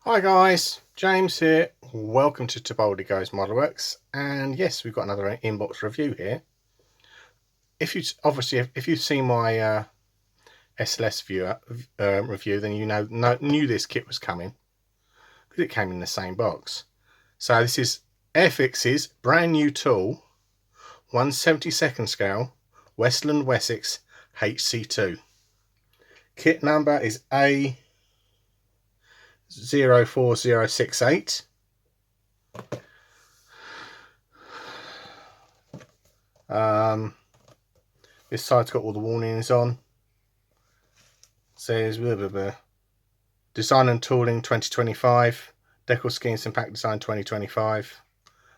Hi guys, James here. Welcome to Tibaldi Goes Modelworks, and yes, we've got another inbox review here. If you've seen my SLS review, then you knew this kit was coming because it came in the same box. So this is Airfix's brand new tool, 1/72 scale Westland Wessex HC2. Kit number is A04068. This side's got all the warnings on. It says blah, blah, blah. Design and tooling 2025, decal schemes and pack design 2025,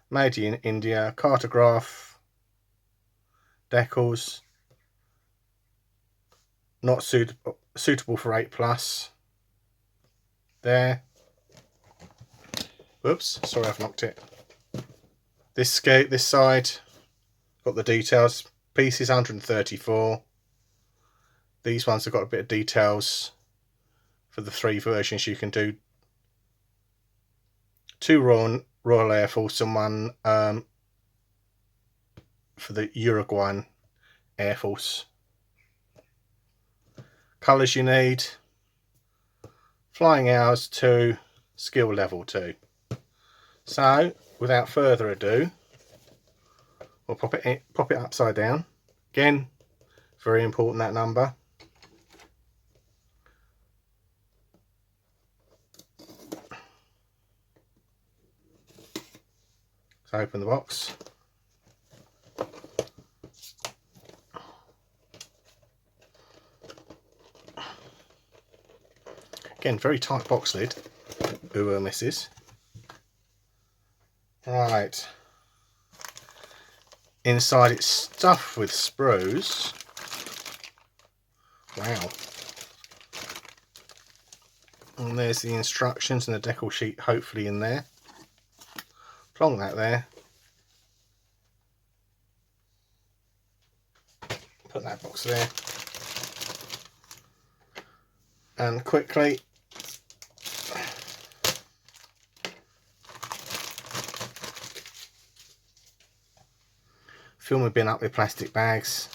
made in India, cartograph, decals, not suitable for 8+. There. Whoops, sorry I've knocked it. This side got the details. Pieces 134. These ones have got a bit of details for the 3 versions you can do. 2 Royal Air Force and 1 for the Uruguayan Air Force. Colours you need: flying hours 2, skill level 2. So without further ado, we'll pop it upside down. Again, very important, that number. So open the box. Again, very tight box lid. Ooh, misses. Right. Inside it's stuffed with sprues. Wow. And there's the instructions and the decal sheet hopefully in there. Plonk that there. Put that box there. And quickly fill my bin up with plastic bags.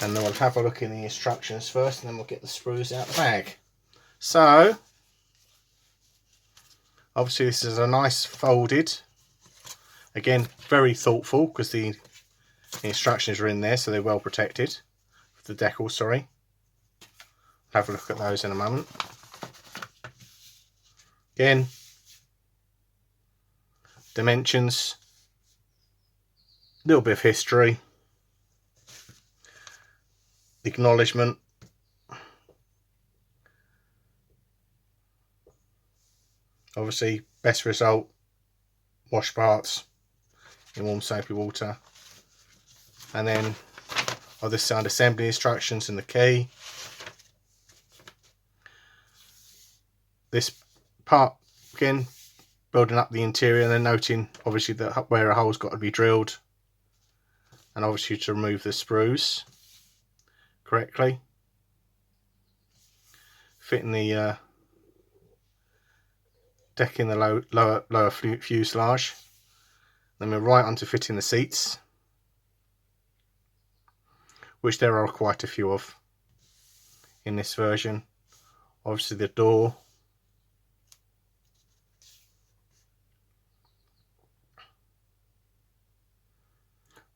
And then we'll have a look in the instructions first, and then we'll get the sprues out of the bag. So obviously this is a nice folded, again very thoughtful because the instructions are in there, so they're well protected. The decal, sorry. Have a look at those in a moment. Again, dimensions, a little bit of history, acknowledgement, obviously best result, wash parts in warm soapy water, and then on this side assembly instructions and the key. This part, again, building up the interior and then noting obviously that where a hole's got to be drilled, and obviously to remove the sprues correctly. Fitting the deck in the lower fuselage. Then we're right onto fitting the seats, which there are quite a few of in this version. Obviously the door,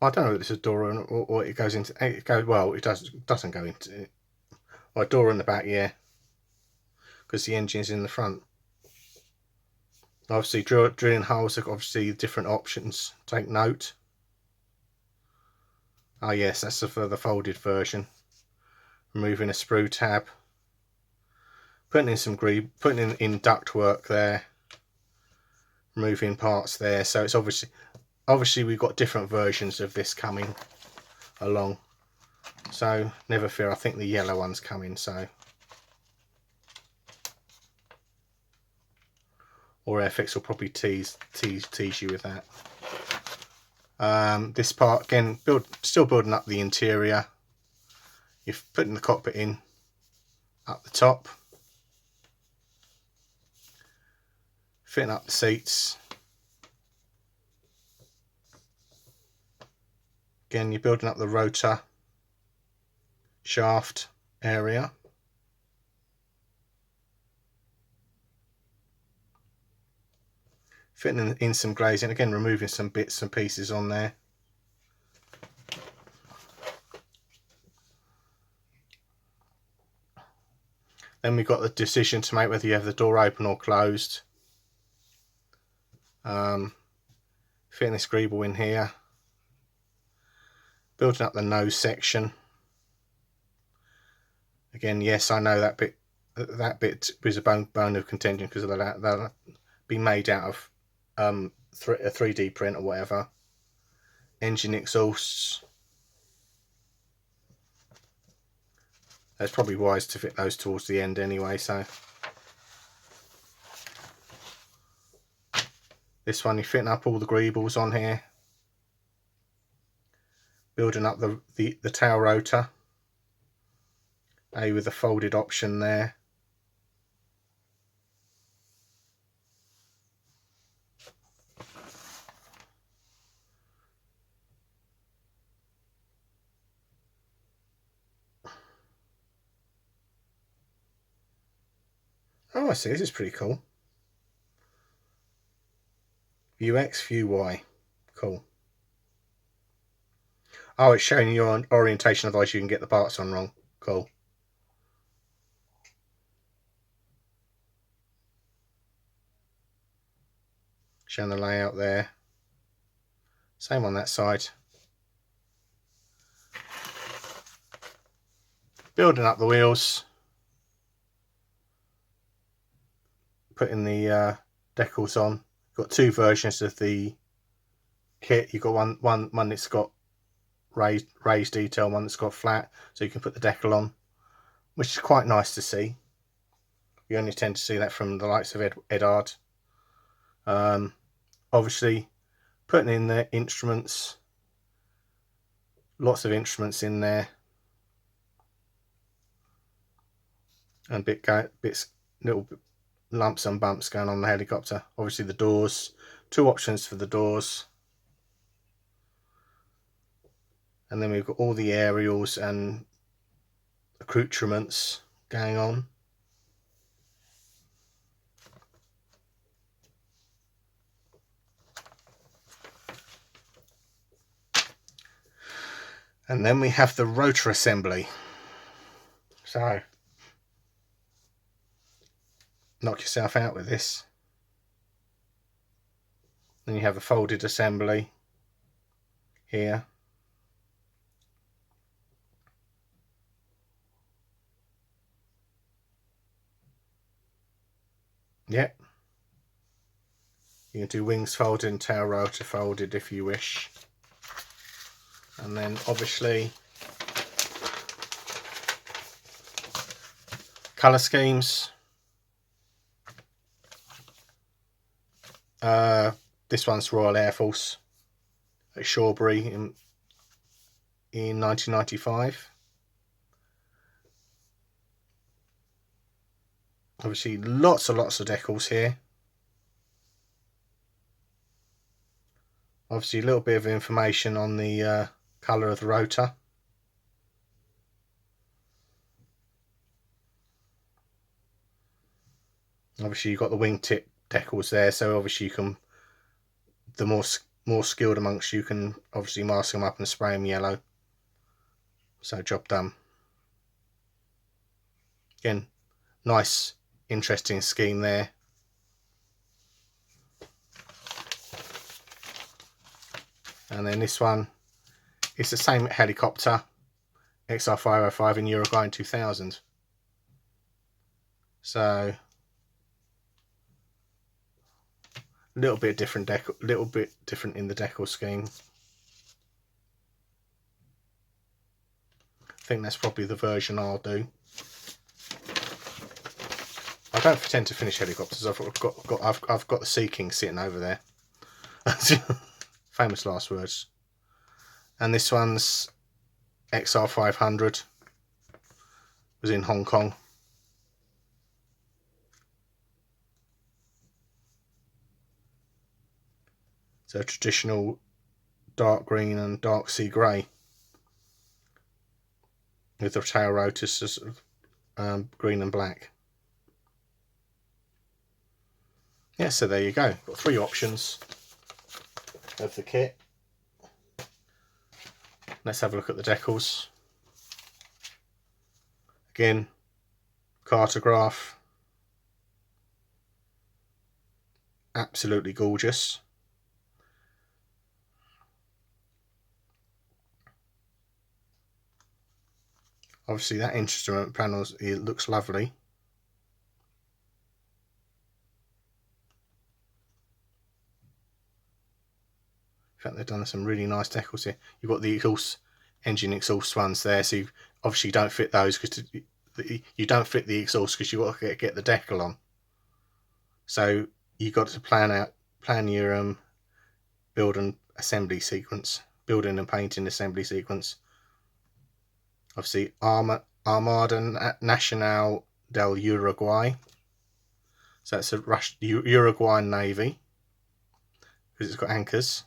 I don't know if it's a door or it goes into it. Well, it doesn't go into it. Or a door in the back, yeah, because the engine's in the front. Obviously drilling holes are obviously different options. Take note. Oh yes, that's for the folded version. Removing a sprue tab, putting in some putting in duct work there, removing parts there. So it's obviously we've got different versions of this coming along. So never fear, I think the yellow one's coming. So, or Airfix will probably tease you with that. This part again, still building up the interior. You're putting the cockpit in up the top. fitting up the seats. Again, you're building up the rotor shaft area. Fitting in some glazing, again removing some bits and pieces on there. Then we've got the decision to make whether you have the door open or closed. Fitting this greeble in here. Building up the nose section. Again, yes, I know that bit was a bone of contention because of that'll be made out of a 3D print or whatever. Engine exhausts. It's probably wise to fit those towards the end anyway. So this one, you're fitting up all the greebles on here. Building up the tail rotor. With the folded option there. Oh, I see, this is pretty cool. View X, view Y. Cool. Oh, it's showing you your orientation, otherwise you can get the parts on wrong. Cool. Showing the layout there. Same on that side. Building up the wheels. Putting the decals on. Got two versions of the kit. You've got one that's got raised detail, one that's got flat, so you can put the decal on, which is quite nice to see. You only tend to see that from the likes of Edard. Obviously, putting in the instruments, lots of instruments in there, and little lumps and bumps going on the helicopter. Obviously the doors, two options for the doors, and then we've got all the aerials and accoutrements going on. And then we have the rotor assembly. So knock yourself out with this. Then you have a folded assembly here. Yep. You can do wings folded and tail rotor folded if you wish. And then obviously colour schemes. This one's Royal Air Force at Shawbury in 1995. Obviously lots of decals here. Obviously a little bit of information on the colour of the rotor. Obviously you've got the wingtip decals there, so obviously you can, the more skilled amongst you can obviously mask them up and spray them yellow. So job done. Again, nice interesting scheme there. And then this one, it's the same helicopter, XR505 in Uruguay in 2000. So a little bit different in the decal scheme. I think that's probably the version I'll do. I don't tend to finish helicopters. I've got the Sea King sitting over there. Famous last words. And this one's XR500. Was in Hong Kong. So traditional dark green and dark sea grey, with the tail rotors as green and black. Yeah, so there you go. Got 3 options of the kit. Let's have a look at the decals. Again, cartograph. Absolutely gorgeous. Obviously that instrument panel, it looks lovely. In fact, they've done some really nice decals here. You've got the engine exhaust ones there, so you obviously don't fit those because you don't fit the exhaust because you've got to get the decal on. So you've got to plan your build and assembly sequence, building and painting assembly sequence. Obviously, Armada Nacional del Uruguay. So that's a Uruguayan Navy because it's got anchors.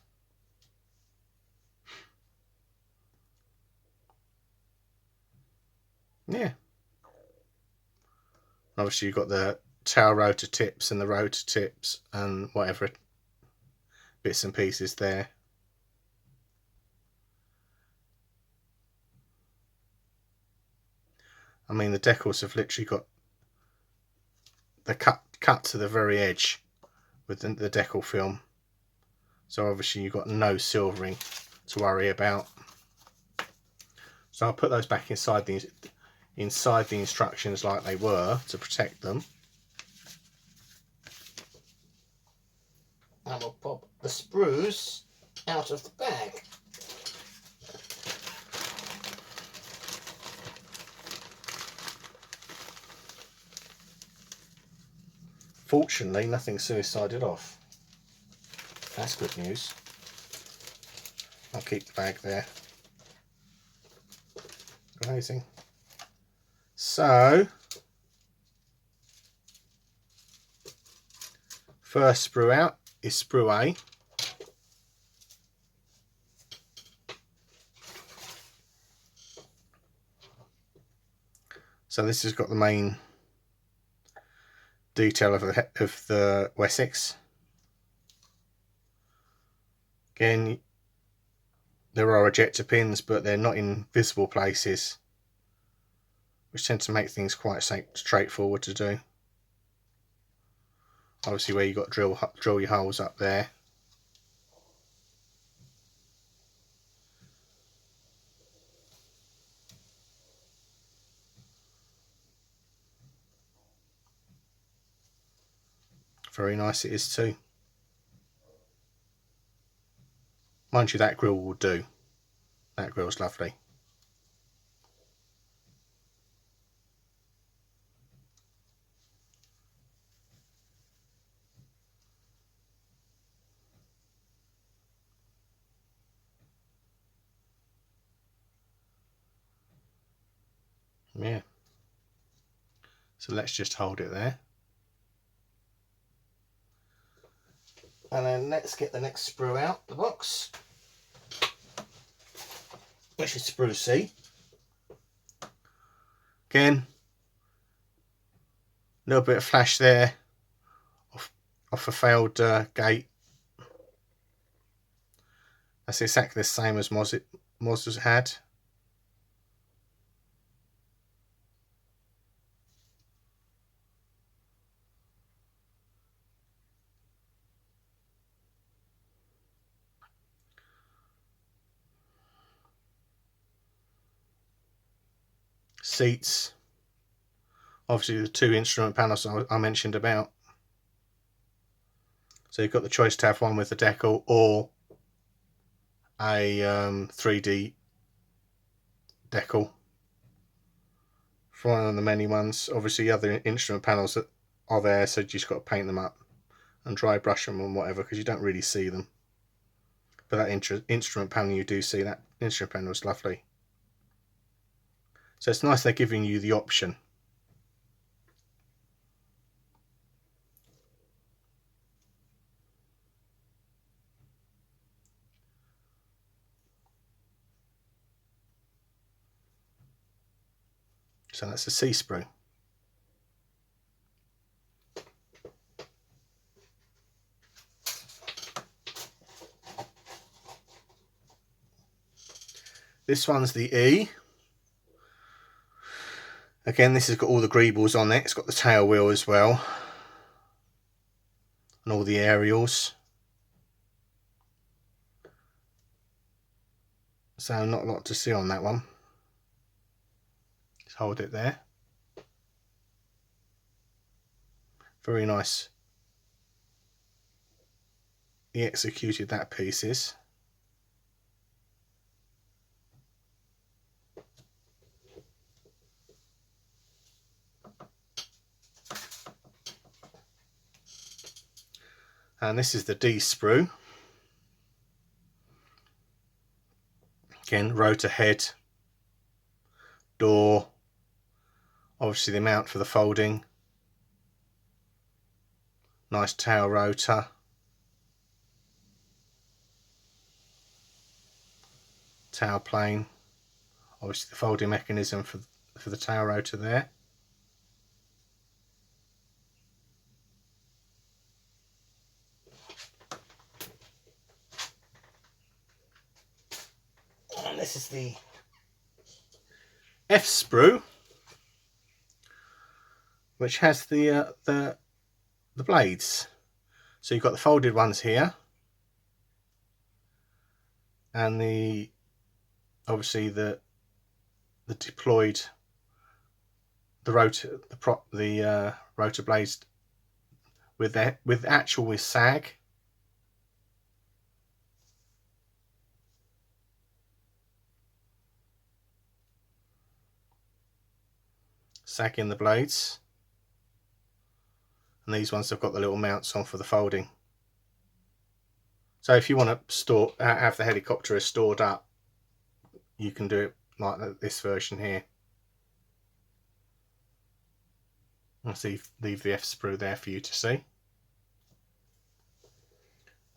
Yeah. Obviously, you've got the tail rotor tips and the rotor tips and whatever bits and pieces there. I mean, the decals have literally got the cut to the very edge with the decal film. So obviously you've got no silvering to worry about. So I'll put those back inside the instructions like they were to protect them. And we'll pop the sprues out of the bag. Fortunately, nothing suicided off. That's good news. I'll keep the bag there. Amazing. So, first sprue out is sprue A. So this has got the main detail of the Wessex. Again, there are ejector pins, but they're not in visible places, which tend to make things quite straightforward to do. Obviously, where you've got drill your holes up there. Very nice it is too. Mind you, that grill will do. That grill's lovely. Yeah. So let's just hold it there. And then let's get the next sprue out the box, which is sprue C. Again, a little bit of flash there off a failed gate. That's exactly the same as Moz's had. Seats, obviously the 2 instrument panels I mentioned about. So you've got the choice to have one with the decal or a 3D decal for one of the many ones. Obviously other instrument panels that are there, so you just got to paint them up and dry brush them and whatever, because you don't really see them. But that instrument panel, you do see that instrument panel is lovely. So it's nice they're giving you the option. So that's a C sprue. This one's the E. Again, this has got all the greebles on it. It's got the tail wheel as well, and all the aerials. So not a lot to see on that one. Just hold it there. Very nice. He executed that pieces. And this is the D sprue. Again, rotor head, door, obviously the mount for the folding, nice tail rotor, tail plane, obviously the folding mechanism for the tail rotor there. And this is the F sprue, which has the blades. So you've got the folded ones here, and obviously the deployed, the rotor blades with sag. Sag in the blades, and these ones have got the little mounts on for the folding. So if you want to have the helicopter stored up, you can do it like this version here. I'll leave the F sprue there for you to see.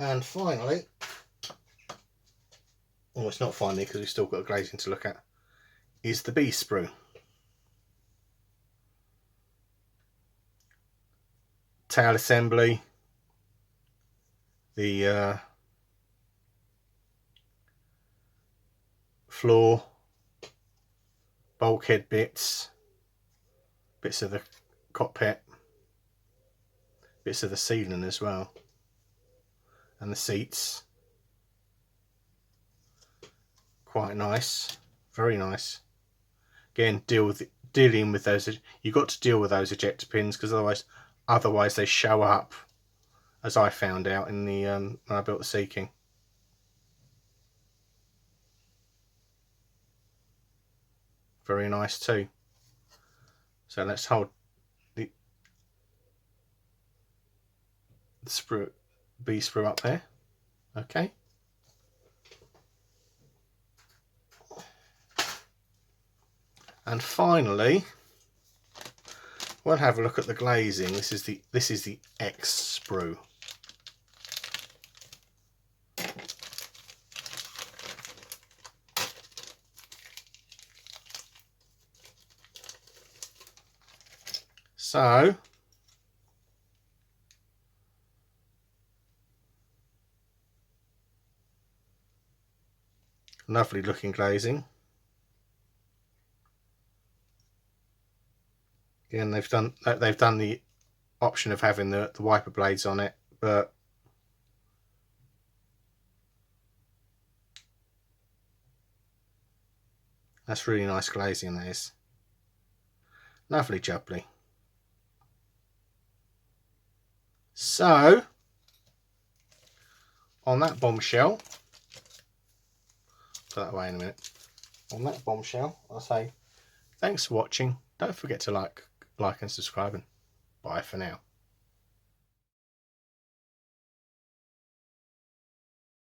And finally, well, it's not finally because we've still got a glazing to look at, is the B sprue. Tail assembly, the floor, bulkhead bits of the cockpit, bits of the ceiling as well, and the seats. Quite nice, very nice. Again, dealing with those. You've got to deal with those ejector pins, because otherwise they show up, as I found out in the when I built the Sea King. Very nice too. So let's hold the B sprue up there. Okay. And finally, we'll have a look at the glazing. This is the X sprue. So lovely looking glazing. Again, they've done the option of having the wiper blades on it, but that's really nice glazing, that is. Lovely jubbly. So, on that bombshell, put that away in a minute. On that bombshell, I'll say thanks for watching. Don't forget to like and subscribe, and bye for now.